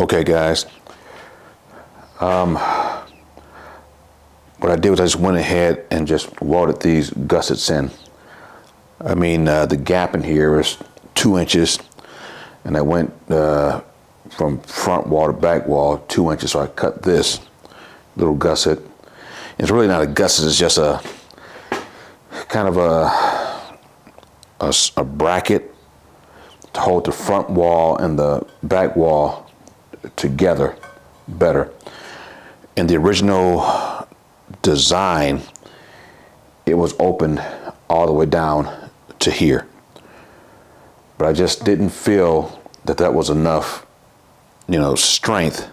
Okay, guys. What I did was I just went ahead and just welded these gussets in. I mean, the gap in here is 2 inches, and I went from front wall to back wall 2 inches. So I cut this little gusset. It's really not a gusset. It's just a kind of a bracket to hold the front wall and the back wall together better. In the original design, it was open all the way down to here, but I just didn't feel that that was enough, strength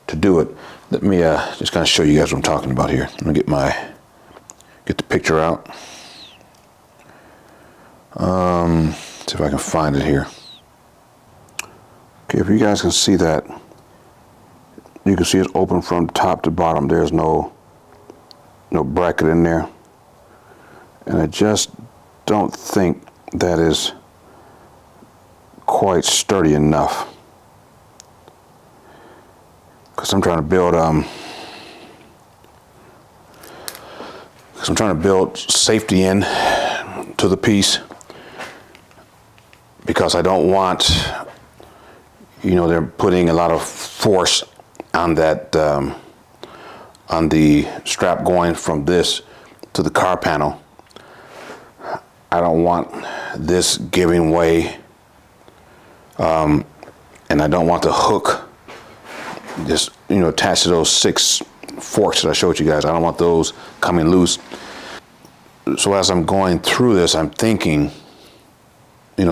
to do it. Let me just kind of show you guys what I'm talking about here. Let me get the picture out. See if I can find it here. Okay, if you guys can see that, you can see it's open from top to bottom. There's no bracket in there. And I just don't think that is quite sturdy enough. Because I'm trying to build safety in to the piece, because I don't want, they're putting a lot of force on that, on the strap going from this to the car panel. I don't want this giving way, and I don't want the hook just, attached to those 6 forks that I showed you guys. I don't want those coming loose. So as I'm going through this, I'm thinking,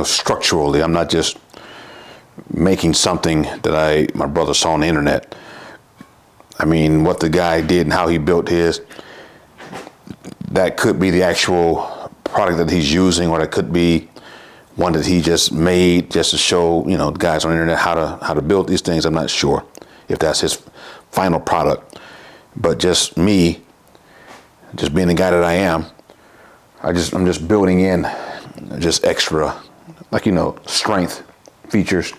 structurally. I'm not just making something that my brother saw on the internet. I mean, what the guy did and how he built his, that could be the actual product that he's using, or that could be one that he just made just to show, the guys on the internet how to build these things. I'm not sure if that's his final product, but just me, just being the guy that I am, I'm just building in just extra, strength features.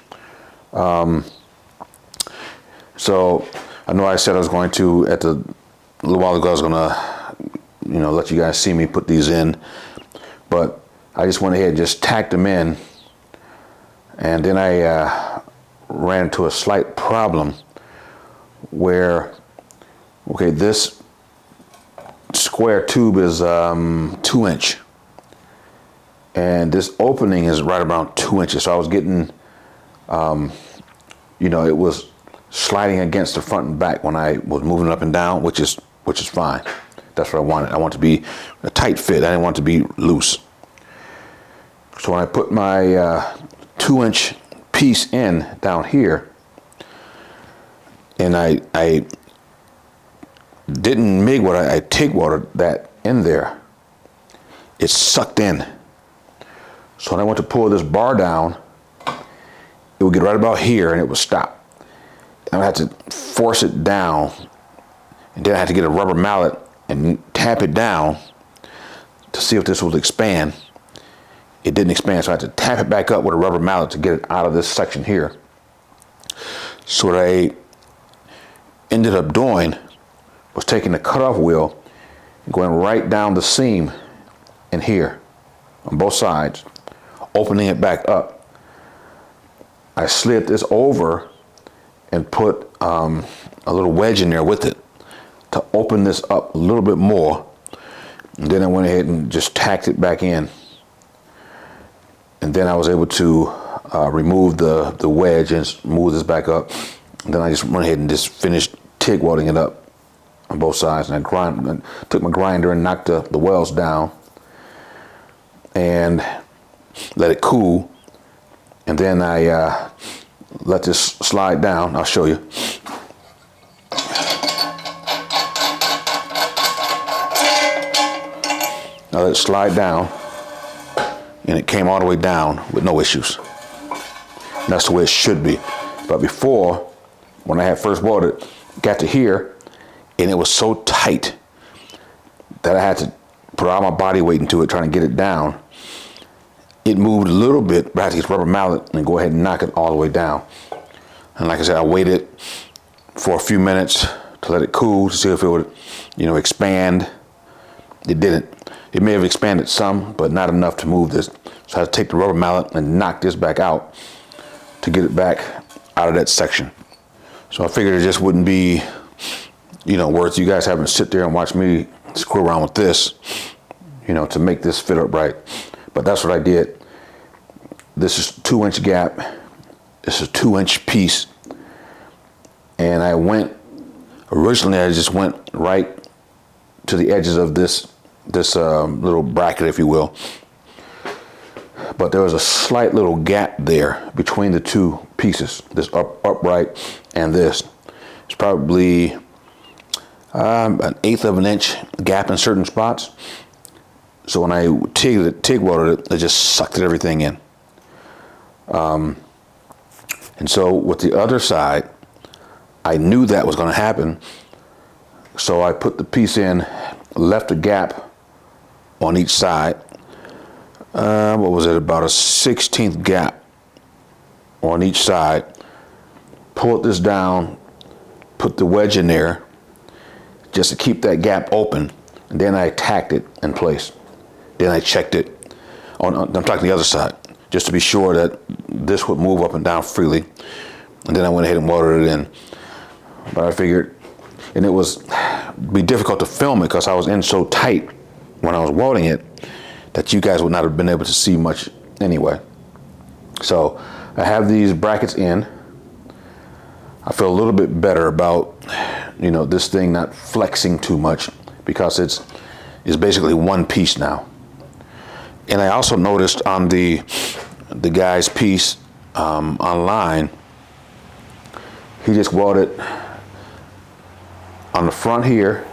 So I know I said I was going to, a little while ago, I was going to, let you guys see me put these in, but I just went ahead and just tacked them in, and then I ran into a slight problem where, okay, this square tube is 2 inch, and this opening is right around 2 inches. So I was getting, it was sliding against the front and back when I was moving up and down, which is fine. That's what I wanted. I want it to be a tight fit. I didn't want it to be loose. So when I put my 2 inch piece in down here, and I didn't MIG weld, I TIG welded that in there, it sucked in. So when I went to pull this bar down, it would get right about here and it would stop. And I had to force it down, and then I had to get a rubber mallet and tap it down to see if this would expand. It didn't expand, so I had to tap it back up with a rubber mallet to get it out of this section here. So what I ended up doing was taking the cutoff wheel and going right down the seam in here on both sides, opening it back up. I slid this over and put a little wedge in there with it to open this up a little bit more. And then I went ahead and just tacked it back in. And then I was able to remove the wedge and move this back up. And then I just went ahead and just finished TIG welding it up on both sides. And I took my grinder and knocked the welds down and let it cool. And then I let this slide down. I'll show you. I let it slide down, and it came all the way down with no issues. And that's the way it should be. But before, when I had first welded, it got to here, and it was so tight that I had to put all my body weight into it trying to get it down. It moved a little bit, but I had to get rubber mallet and go ahead and knock it all the way down. And like I said, I waited for a few minutes to let it cool to see if it would, expand. It didn't. It may have expanded some, but not enough to move this. So I had to take the rubber mallet and knock this back out to get it back out of that section. So I figured it just wouldn't be, worth you guys having to sit there and watch me screw around with this, to make this fit up right. But that's what I did. This is 2-inch gap. This is a 2-inch piece. And originally I just went right to the edges of this little bracket, if you will. But there was a slight little gap there between the two pieces, this upright and this. It's probably an 1/8 of an inch gap in certain spots. So when I TIG welded it, I just sucked everything in. And so with the other side, I knew that was going to happen. So I put the piece in, left a gap on each side. What was it? About a 1/16 gap on each side. Pulled this down, put the wedge in there just to keep that gap open. And then I tacked it in place. Then I checked it. I'm talking the other side, just to be sure that this would move up and down freely. And then I went ahead and welded it in. But I figured, and it was be difficult to film it because I was in so tight when I was welding it that you guys would not have been able to see much anyway. So I have these brackets in. I feel a little bit better about, this thing not flexing too much because it's basically one piece now. And I also noticed on the guy's piece online, he just welded on the front here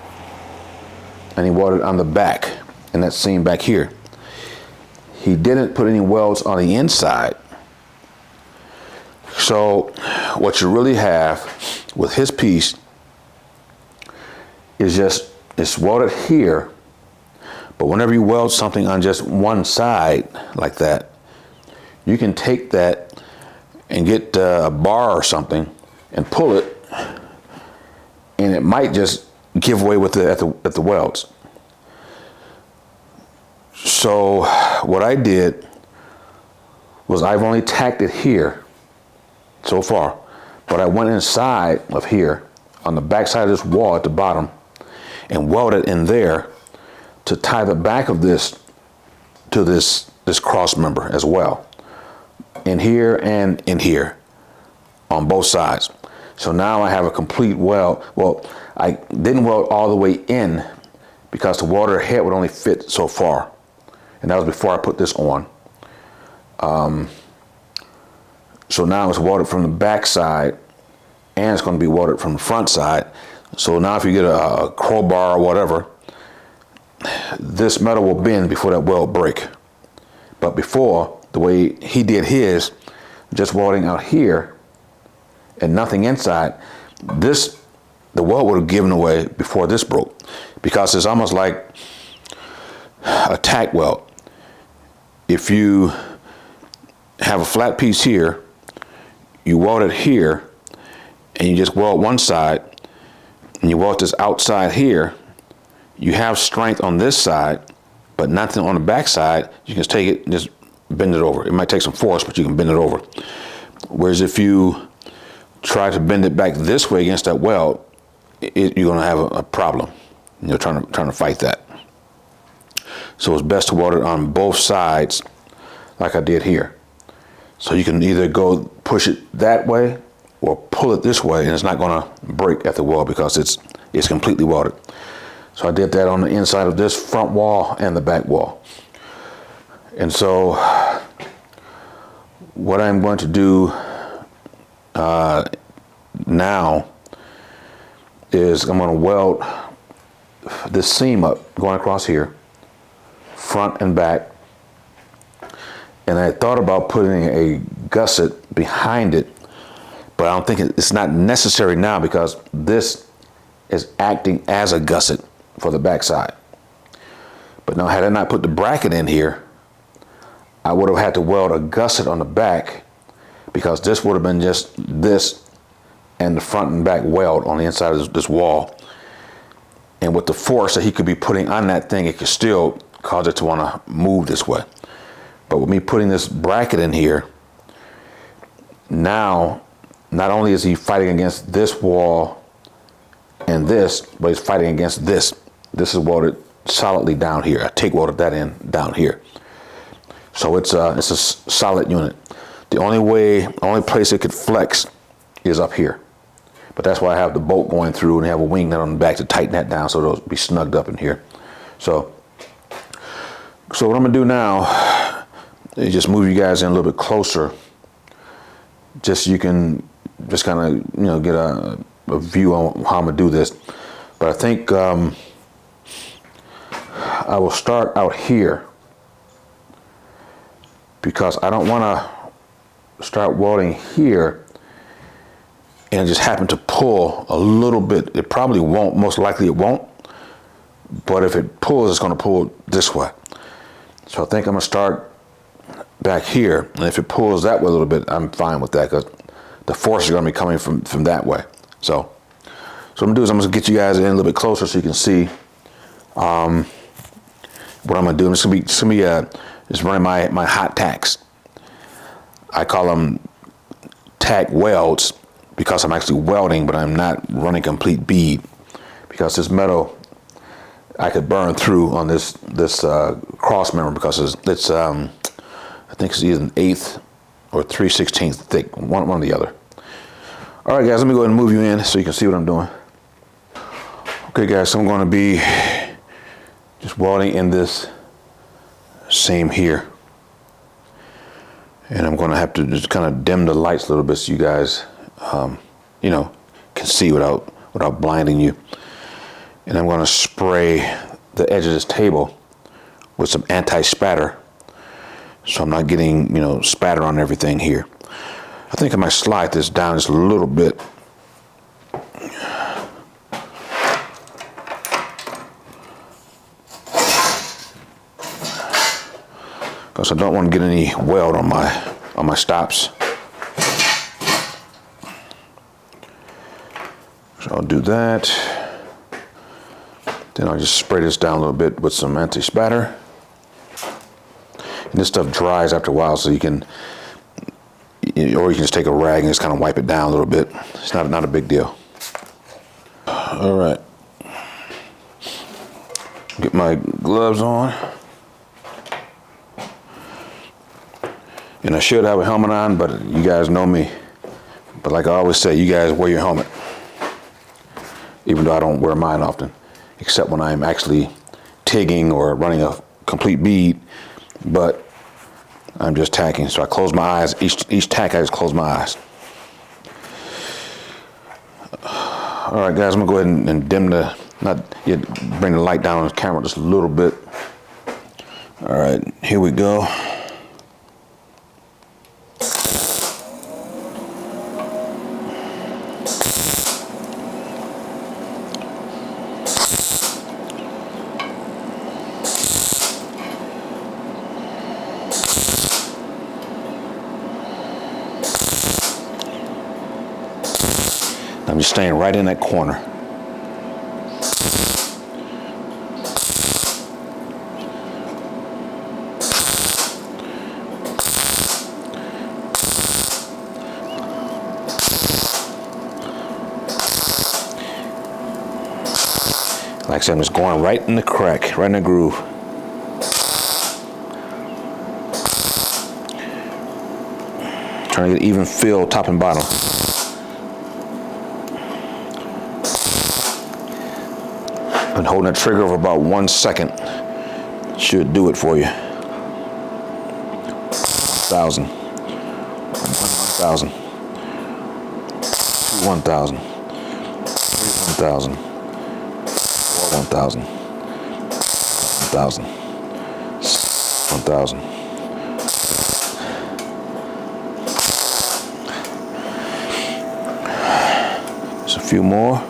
and he welded on the back in that seam back here. He didn't put any welds on the inside. So what you really have with his piece is it's welded here, but whenever you weld something on just one side like that, you can take that and get a bar or something and pull it, and it might just give way with at the welds. So what I did was I've only tacked it here so far, but I went inside of here on the back side of this wall at the bottom and welded in there to tie the back of this to this cross member as well, in here and in here on both sides. So now I have a complete weld. Well, I didn't weld all the way in because the welder head would only fit so far, and that was before I put this on. So now it's welded from the back side, and it's going to be welded from the front side. So now if you get a crowbar or whatever, this metal will bend before that weld break. But before, the way he did his, just welding out here and nothing inside, the weld would have given away before this broke, because it's almost like a tack weld. If you have a flat piece here, you weld it here, and you just weld one side, and you weld this outside here, you have strength on this side, but nothing on the back side. You can take it and just bend it over. It might take some force, but you can bend it over. Whereas if you try to bend it back this way against that weld, you're going to have a problem. You're trying to fight that. So it's best to weld it on both sides, like I did here. So you can either go push it that way or pull it this way, and it's not going to break at the weld because it's completely welded. So I did that on the inside of this front wall and the back wall. And so what I'm going to do now is I'm going to weld this seam up going across here, front and back. And I thought about putting a gusset behind it, but I don't think it's not necessary now because this is acting as a gusset for the back side. But now, had I not put the bracket in here, I would have had to weld a gusset on the back, because this would have been just this and the front and back weld on the inside of this wall. And with the force that he could be putting on that thing, it could still cause it to want to move this way. But with me putting this bracket in here, now not only is he fighting against this wall and this, but he's fighting against this. This is welded solidly down here. I TIG welded that in down here. So it's a solid unit. The only place it could flex is up here. But that's why I have the bolt going through and have a wing nut on the back to tighten that down so it'll be snugged up in here. So what I'm gonna do now is just move you guys in a little bit closer, just so you can just kind of get a view on how I'm gonna do this. But I think I will start out here because I don't want to start welding here and just happen to pull a little bit. It probably won't, most likely it won't, but if it pulls, it's going to pull this way. So I think I'm going to start back here, and if it pulls that way a little bit, I'm fine with that because the force is going to be coming from that way. So what I'm going to do is I'm going to get you guys in a little bit closer so you can see what I'm going to do. I'm just going to be just running my hot tacks. I call them tack welds because I'm actually welding, but I'm not running complete bead because this metal I could burn through on this cross member because it's I think it's either an 1/8 or 3/16 thick, one or the other. All right, guys, let me go ahead and move you in so you can see what I'm doing. Okay, guys, so I'm going to be just welding in this seam here. And I'm going to have to just kind of dim the lights a little bit so you guys, can see without blinding you. And I'm going to spray the edge of this table with some anti-spatter, so I'm not getting, spatter on everything here. I think I might slide this down just a little bit. Because I don't want to get any weld on my stops. So I'll do that. Then I'll just spray this down a little bit with some anti-spatter. And this stuff dries after a while, so you can, or you can just take a rag and just kind of wipe it down a little bit. It's not a big deal. All right. Get my gloves on. And I should have a helmet on, but you guys know me. But like I always say, you guys wear your helmet. Even though I don't wear mine often, except when I'm actually TIGging or running a complete bead, but I'm just tacking. So I close my eyes. Each tack, I just close my eyes. All right, guys, I'm gonna go ahead and dim bring the light down on the camera just a little bit. All right, here we go. I'm just staying right in that corner. Like I said, I'm just going right in the crack, right in the groove. Trying to get even feel top and bottom. And holding the trigger for about 1 second should do it for you. 1,000, 1,000, 1,000, 1,000, 1,000, 1,000, 1,000. Just a few more.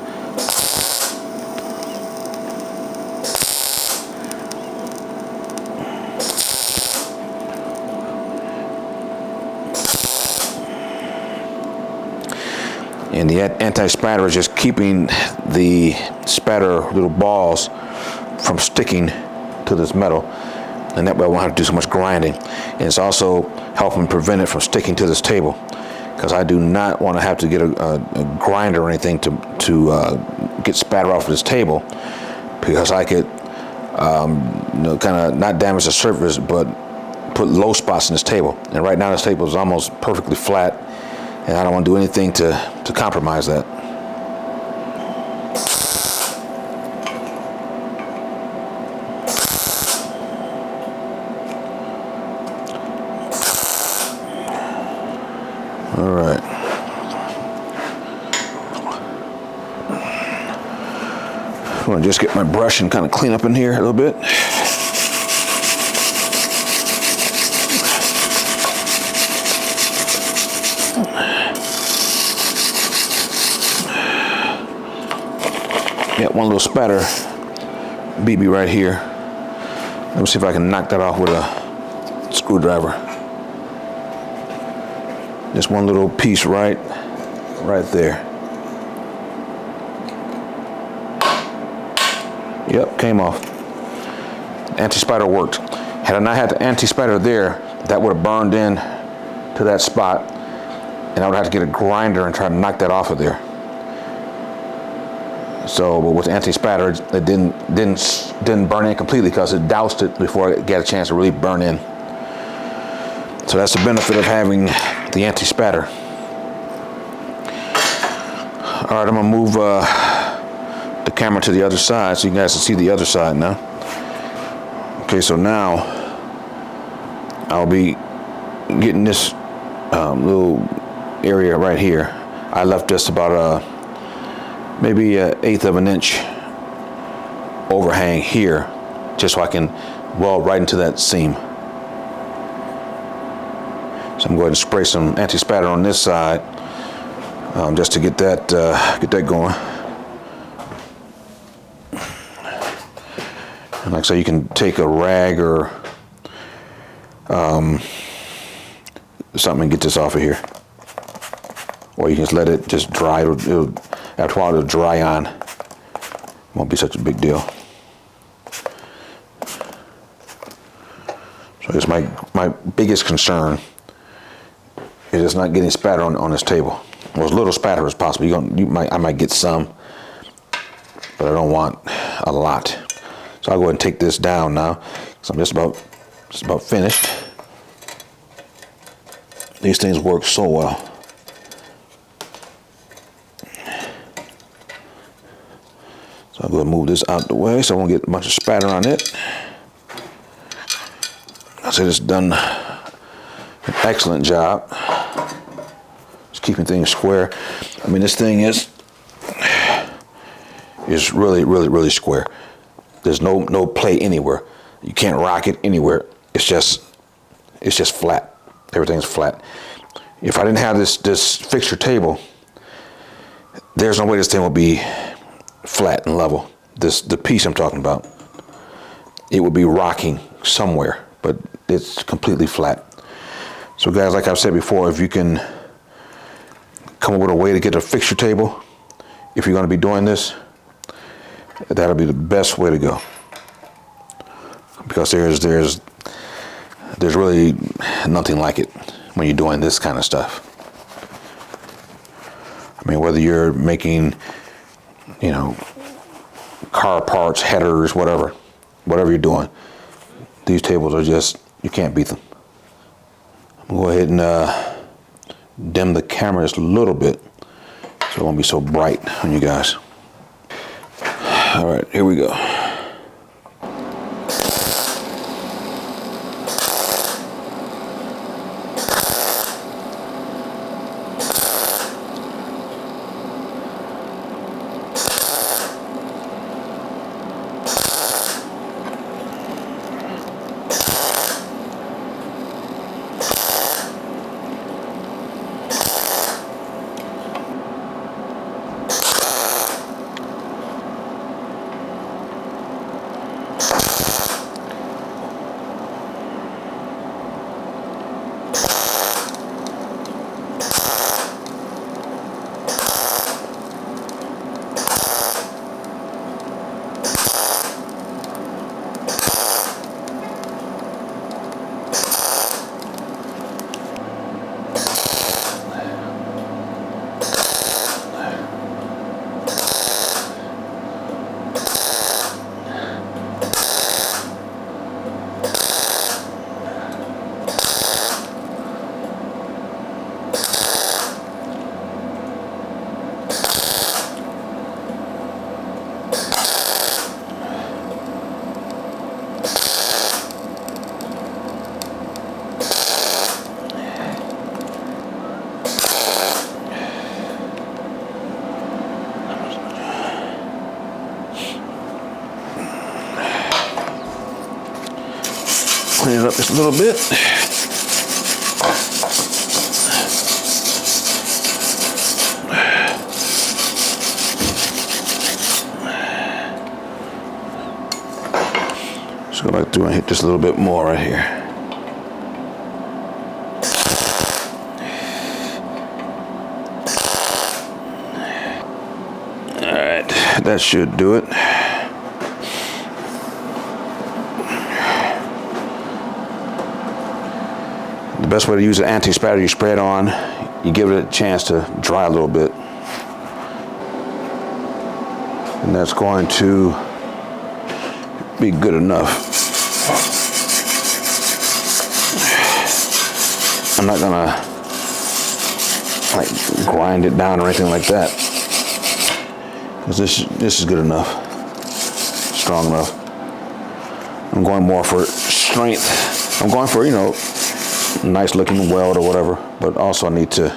And the anti-spatter is just keeping the spatter little balls from sticking to this metal. And that way I won't have to do so much grinding. And it's also helping prevent it from sticking to this table, because I do not want to have to get a grinder or anything to get spatter off of this table, because I could kind of not damage the surface, but put low spots in this table. And right now this table is almost perfectly flat, and I don't want to do anything to compromise that. All right. I'm going to just get my brush and kind of clean up in here a little bit. Got one little spatter BB right here. Let me see if I can knock that off with a screwdriver. Just one little piece right there. Yep, came off. Anti-spatter worked. Had I not had the anti-spatter there, that would have burned in to that spot, and I would have to get a grinder and try to knock that off of there. So, but with anti-spatter, it didn't burn in completely, because it doused it before it got a chance to really burn in. So that's the benefit of having the anti-spatter. All right, I'm gonna move the camera to the other side so you guys can see the other side now. Okay, so now I'll be getting this little area right here. I left just about maybe 1/8 of an inch overhang here, just so I can weld right into that seam. So I'm going to spray some anti-spatter on this side, just to get that going. And like I say, you can take a rag or something and get this off of here, or you can just let it just dry. It'll after a while it'll dry on. Won't be such a big deal. So I guess my biggest concern is just not getting spatter on this table. Well, as little spatter as possible. I might get some, but I don't want a lot. So I'll go ahead and take this down now, because I'm just about finished. These things work so well. So I'm going to move this out the way so I won't get a bunch of spatter on it. I said it's done an excellent job. Just keeping things square. I mean, this thing is really, really, really square. There's no play anywhere. You can't rock it anywhere. It's just flat. Everything's flat. If I didn't have this fixture table, there's no way this thing would be flat and level. The piece I'm talking about, it would be rocking somewhere, but it's completely flat. So guys, like I've said before, if you can come up with a way to get a fixture table, if you're going to be doing this, that'll be the best way to go, because there's really nothing like it when you're doing this kind of stuff. I mean, whether you're making, car parts, headers, whatever you're doing, these tables are just, you can't beat them. I'm gonna go ahead and dim the camera just a little bit so it won't be so bright on you guys. All right, here we go. Clean it up just a little bit. Just go back through and hit just a little bit more right here. All right, that should do it. The best way to use an anti-spatter, you spray it on, you give it a chance to dry a little bit. And that's going to be good enough. I'm not gonna like grind it down or anything like that, because this is good enough, strong enough. I'm going more for strength. I'm going for, you know, nice looking weld or whatever, but also I need to,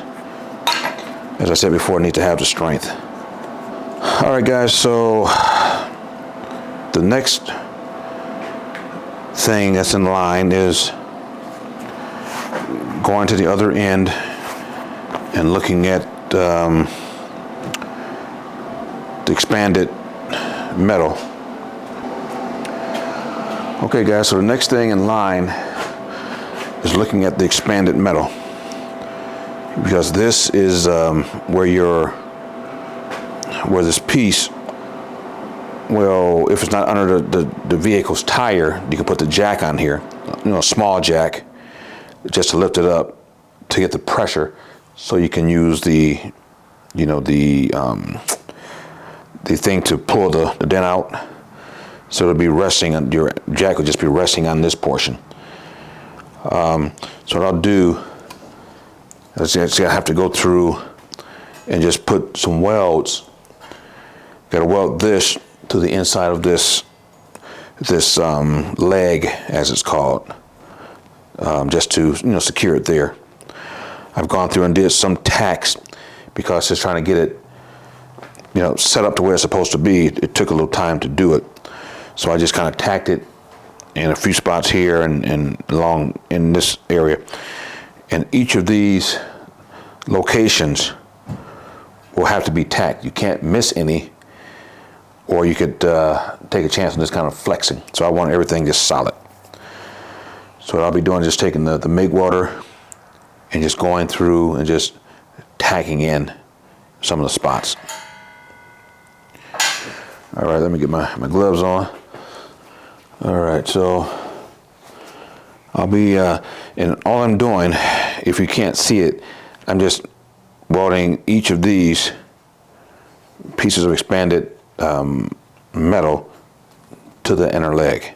as I said before, I need to have the strength. All right, guys, so the next thing that's in line is going to the other end and looking at the expanded metal. Okay, guys, so the next thing in line is looking at the expanded metal, because this is where this piece, well, if it's not under the vehicle's tire, you can put the jack on here, you know, a small jack, just to lift it up to get the pressure, so you can use the, you know, the thing to pull the dent out. So it'll be resting on, your jack will just be resting on this portion. So what I'll do is I have to go through and just put some welds. Got to weld this to the inside of this leg, as it's called, just to, you know, secure it there. I've gone through and did some tacks because it's trying to get it, you know, set up to where it's supposed to be. It took a little time to do it, so I just kind of tacked it in a few spots here and along in this area. And each of these locations will have to be tacked. You can't miss any, or you could take a chance on just kind of flexing. So I want everything just solid. So what I'll be doing is just taking the MIG welder and just going through and just tacking in some of the spots. All right, let me get my gloves on. All right, so I'll be, and all I'm doing, if you can't see it, I'm just welding each of these pieces of expanded metal to the inner leg.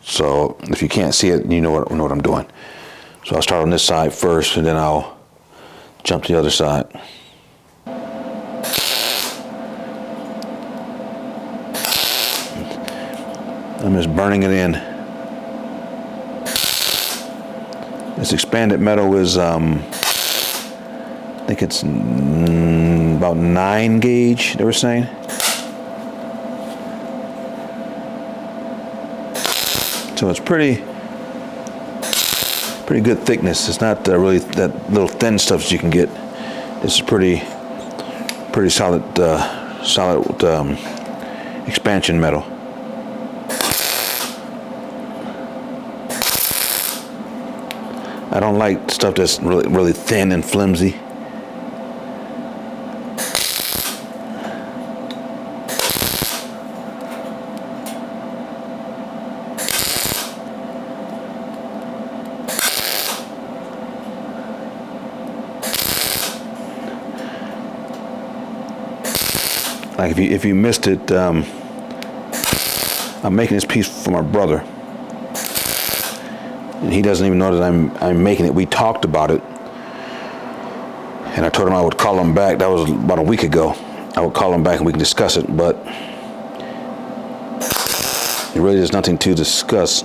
So if you can't see it, you know what I'm doing. So I'll start on this side first, and then I'll jump to the other side. I'm just burning it in. This expanded metal is, I think it's about 9 gauge, they were saying. So it's pretty good thickness. It's not really that little thin stuff that you can get. This is pretty solid, expansion metal. I don't like stuff that's really thin and flimsy. Like if you missed it, I'm making this piece for my brother, and he doesn't even know that I'm making it. We talked about it, and I told him I would call him back. That was about a week ago. I would call him back and we can discuss it, but it really is nothing to discuss.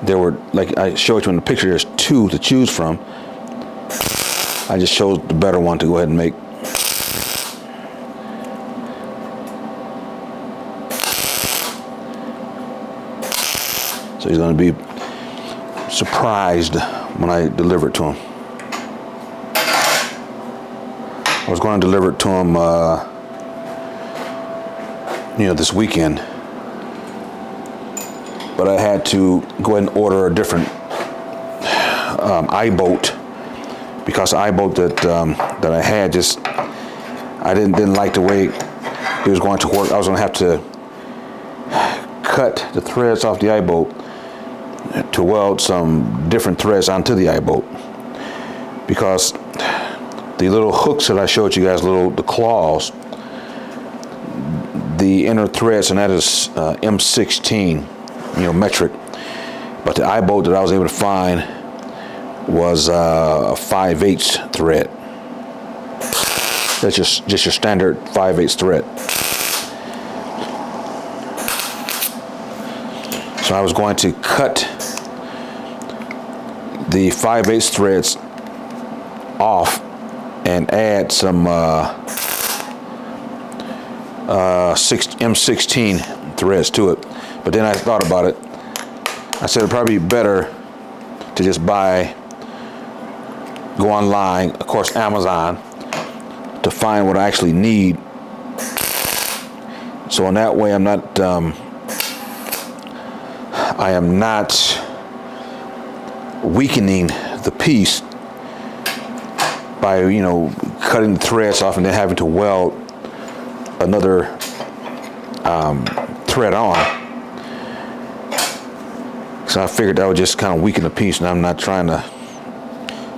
There were, like I showed you in the picture, there's 2 to choose from. I just chose the better one to go ahead and make. So he's going to be surprised when I deliver it to him. I was going to deliver it to him, this weekend, but I had to go ahead and order a different eye bolt, because the eye bolt that I had I didn't like the way it was going to work. I was going to have to cut the threads off the eye bolt to weld some different threads onto the eye bolt, because the little hooks that I showed you guys, the claws, the inner threads, and that is M16, metric. But the eye bolt that I was able to find was a 5/8 thread. That's just your standard 5/8 thread. So I was going to cut the 5/8 threads off and add some M16 threads to it. But then I thought about it. I said it'd probably be better to just go online, of course Amazon, to find what I actually need. So in that way I am not weakening the piece by cutting the threads off and then having to weld another thread on. So I figured that would just kind of weaken the piece, and I'm not trying to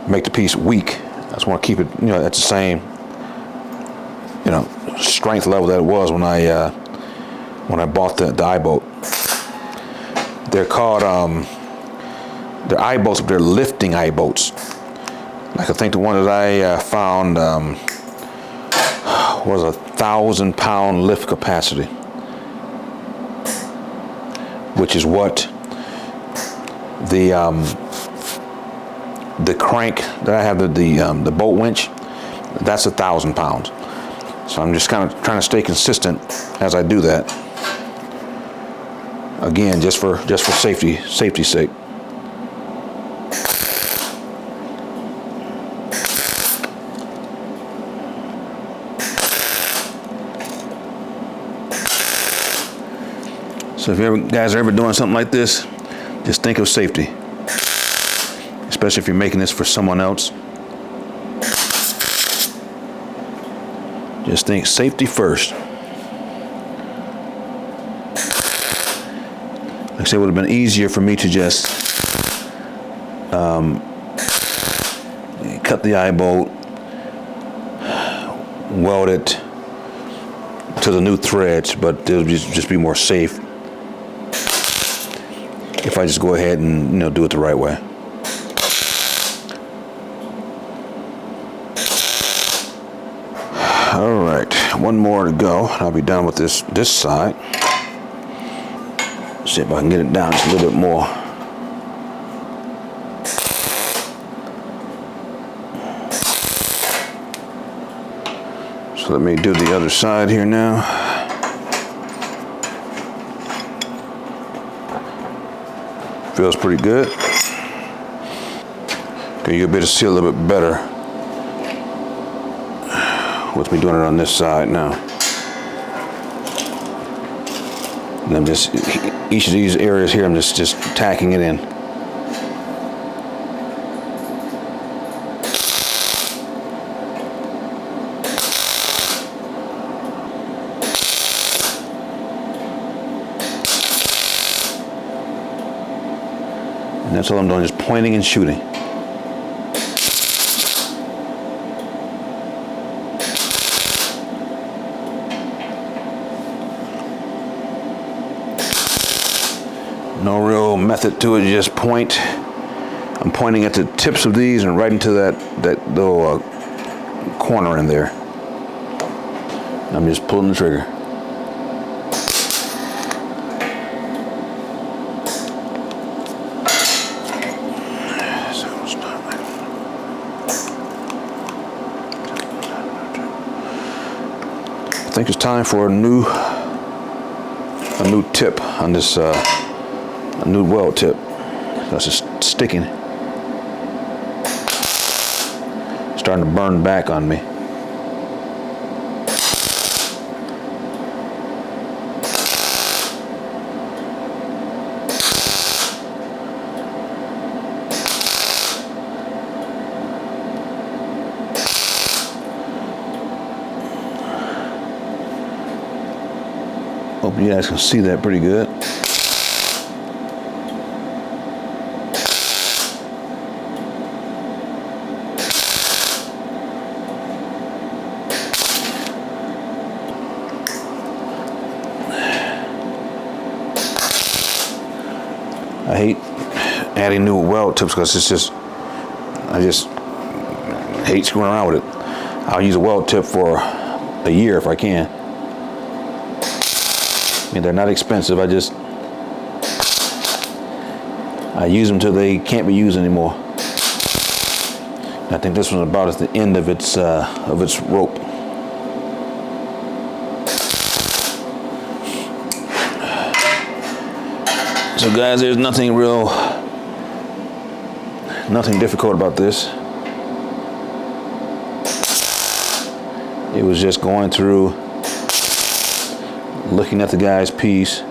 make the piece weak. I just want to keep it at the same strength level that it was when I bought the eye bolt. They're called they're eye bolts, but they're lifting eye bolts. Like I think the one that I found was 1,000-pound lift capacity, which is what the crank that I have, the bolt winch, that's 1,000 pounds. So I'm just kind of trying to stay consistent as I do that. Again, just for safety's sake. So if you guys are ever doing something like this, just think of safety, especially if you're making this for someone else. Just think safety first. Like I said, it would have been easier for me to just cut the eye bolt, weld it to the new threads, but it would just be more safe if I just go ahead and do it the right way. All right, one more to go. I'll be done with this side. See if I can get it down just a little bit more. So let me do the other side here now. Feels pretty good. Okay, you'll be able to see a little bit better with me doing it on this side now. And I'm just, each of these areas here, I'm just tacking it in. And that's all I'm doing, just pointing and shooting. No real method to it, you just point. I'm pointing at the tips of these and right into that little corner in there. I'm just pulling the trigger. I think it's time for a new tip on this a new weld tip. That's just sticking. Starting to burn back on me. Hope you guys can see that pretty good. I hate adding new weld tips because I just hate screwing around with it. I'll use a weld tip for a year if I can. I mean, they're not expensive. I use them till they can't be used anymore. I think this one's about at the end of its rope. So guys, there's nothing difficult about this. It was just going through, looking at the guy's piece,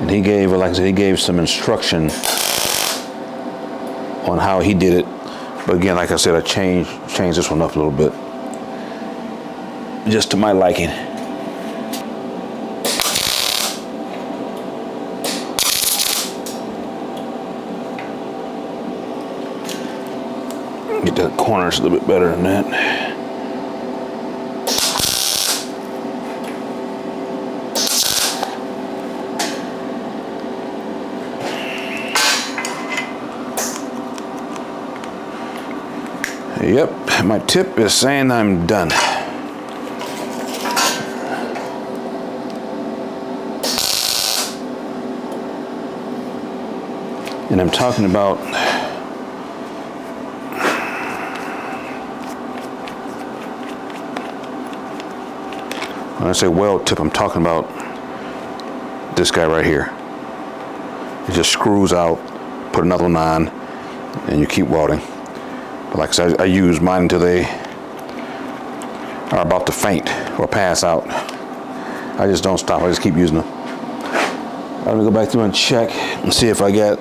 and he gave, like I said, he gave some instruction on how he did it. But again, like I said, I changed this one up a little bit, just to my liking. Get the corners a little bit better than that. Yep, my tip is saying I'm done. And I'm talking about when I say weld tip, I'm talking about this guy right here. It just screws out, put another one on, and you keep welding. But like I said, I use mine until they are about to faint or pass out. I just don't stop, I just keep using them. I'm gonna go back through and check and see if I get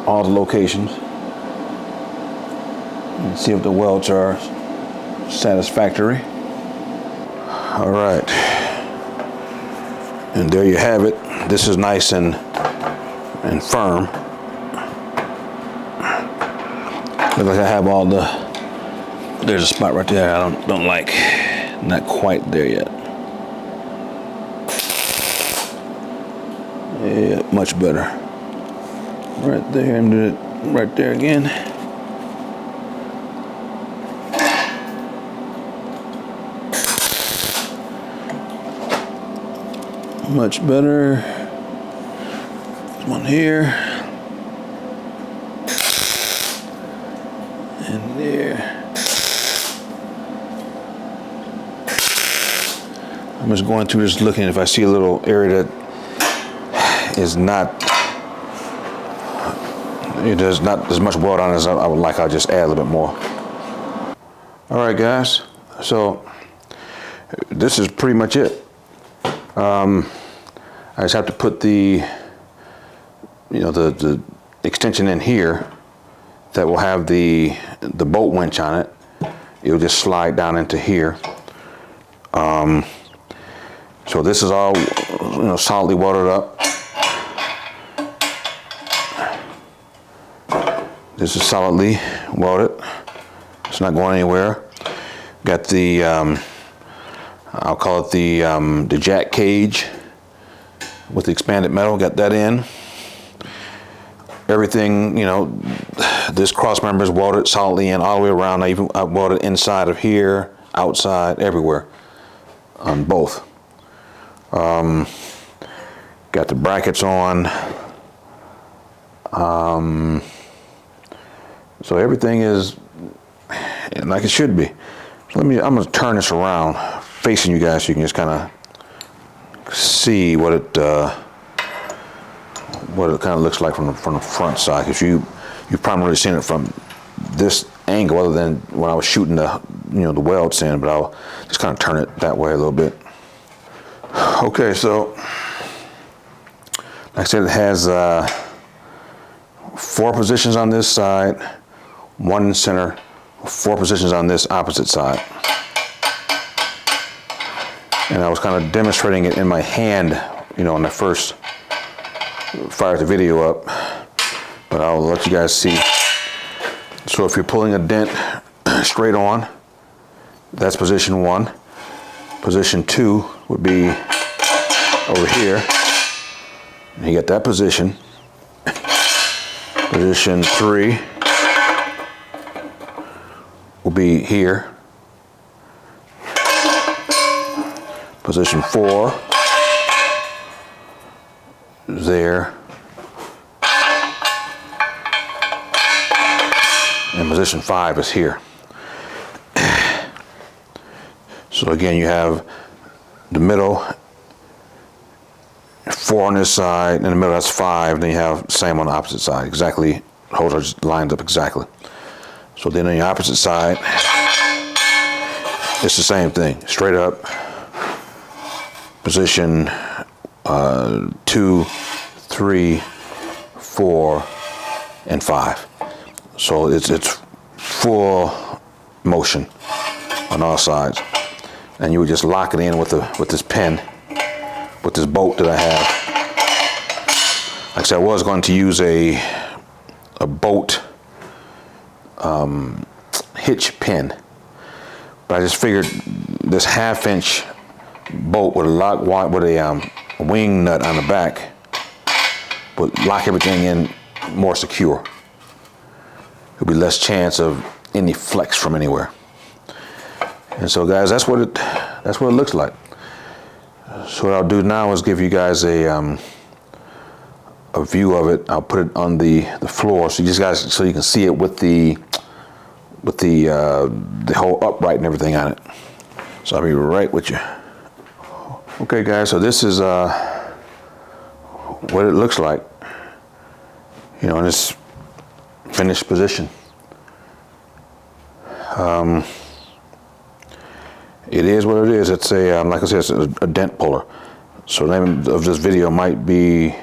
all the locations. And see if the welds are satisfactory. All right, and there you have it. This is nice and firm. Looks like I have all the. There's a spot right there I don't like. Not quite there yet. Yeah, much better. Right there, and do it right there again. Much better. There's one here. And there. I'm just going through this looking if I see a little area that is not, there's not as much weld on it as I would like. I'll just add a little bit more. All right, guys. So this is pretty much it. I just have to put the extension in here that will have the bolt winch on it. It'll just slide down into here. So this is all solidly welded up. This is solidly welded. It's not going anywhere. Got the I'll call it the jack cage with the expanded metal. Got that in. Everything, this cross member is welded solidly in all the way around. I welded inside of here, outside, everywhere, on both. Got the brackets on. So everything is like it should be. So I'm going to turn this around, facing you guys, so you can just kind of see what it what it kind of looks like from the front side, because you've primarily seen it from this angle, other than when I was shooting the the welds in, but I'll just kind of turn it that way a little bit. Okay, so like I said, it has 4 positions on this side, 1 in center, 4 positions on this opposite side. And I was kind of demonstrating it in my hand, when I first fired the video up, but I'll let you guys see. So if you're pulling a dent straight on, that's position 1. Position 2 would be over here. And you get that position. Position 3 will be here. Position 4 is there. And position 5 is here. So again, you have the middle, 4 on this side, in the middle that's 5, then you have the same on the opposite side. Exactly, holes are just lined up exactly. So then on the opposite side, it's the same thing, straight up. Position 2, 3, 4, and 5. So it's full motion on all sides, and you would just lock it in with this pin, with this bolt that I have. Like I said, I was going to use a bolt hitch pin, but I just figured this 1/2 inch bolt with a wing nut on the back would lock everything in more secure. There'll be less chance of any flex from anywhere. And so, guys, that's what it looks like. So what I'll do now is give you guys a view of it. I'll put it on the floor so you can see it with the whole upright and everything on it. So I'll be right with you. Okay, guys, so this is what it looks like, in this finished position. It is what it is. It's like I said, it's a dent puller. So the name of this video might be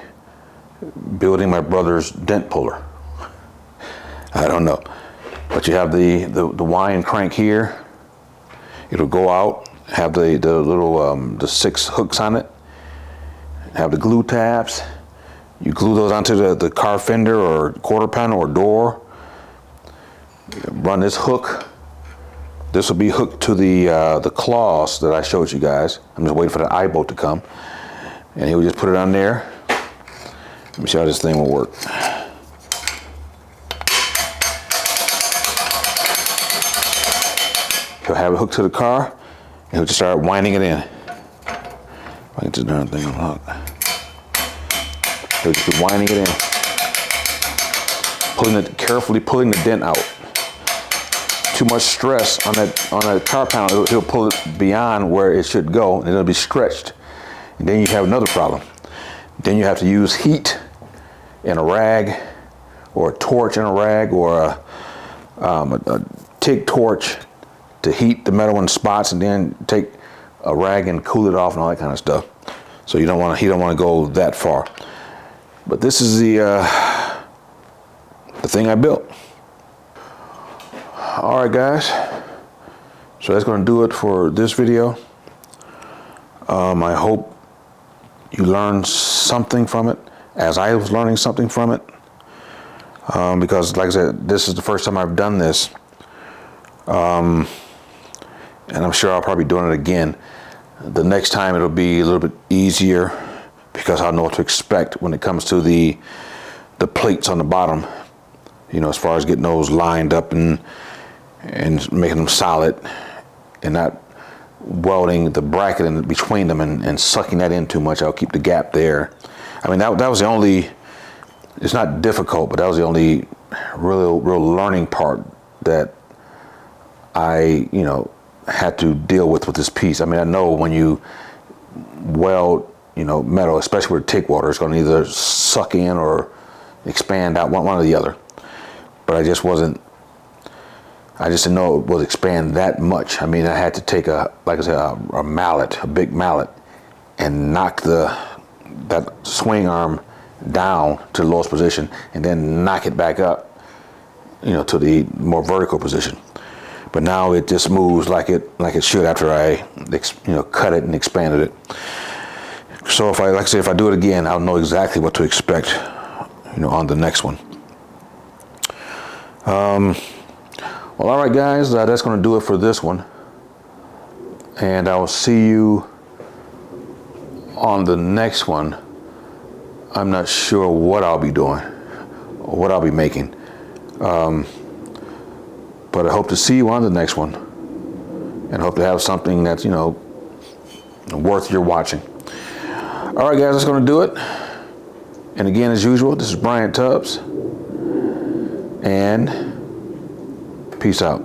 building my brother's dent puller. I don't know, but you have the Y and crank here. It'll go out, have the little the 6 hooks on it, have the glue tabs. You glue those onto the car fender or quarter panel or door. Run this hook. This will be hooked to the claws that I showed you guys. I'm just waiting for the eye bolt to come, and he'll just put it on there. Let me see how this thing will work. He'll have it hooked to the car, and he'll just start winding it in. If I get this darn thing unlocked. He'll just be winding it in, carefully pulling the dent out. Too much stress on that car panel, he'll pull it beyond where it should go, and it'll be stretched. And then you have another problem. Then you have to use heat in a rag, or a torch in a rag, or a TIG torch to heat the metal in spots, and then take a rag and cool it off and all that kind of stuff. So he don't want to go that far. But this is the thing I built. All right, guys. So that's going to do it for this video. I hope you learned something from it, as I was learning something from it. Because, like I said, this is the first time I've done this. And I'm sure I'll probably be doing it again. The next time it'll be a little bit easier, because I'll know what to expect when it comes to the plates on the bottom. As far as getting those lined up and making them solid, and not welding the bracket in between them and sucking that in too much. I'll keep the gap there. I mean, that was the only, it's not difficult, but that was the only real learning part that I, had to deal with this piece. I mean, I know when you weld metal, especially with TIG water. It's going to either suck in or expand out, one or the other. But I just didn't know it would expand that much. I mean, I had to take a mallet, a big mallet, and knock that swing arm down to the lowest position, and then knock it back up, to the more vertical position. But now it just moves like it should after I, cut it and expanded it. So if I do it again, I'll know exactly what to expect, on the next one. Well, all right, guys, that's going to do it for this one. And I will see you on the next one. I'm not sure what I'll be doing or what I'll be making. But I hope to see you on the next one, and hope to have something that's, worth your watching. All right, guys, that's going to do it. And again, as usual, this is Brian Tubbs, and peace out.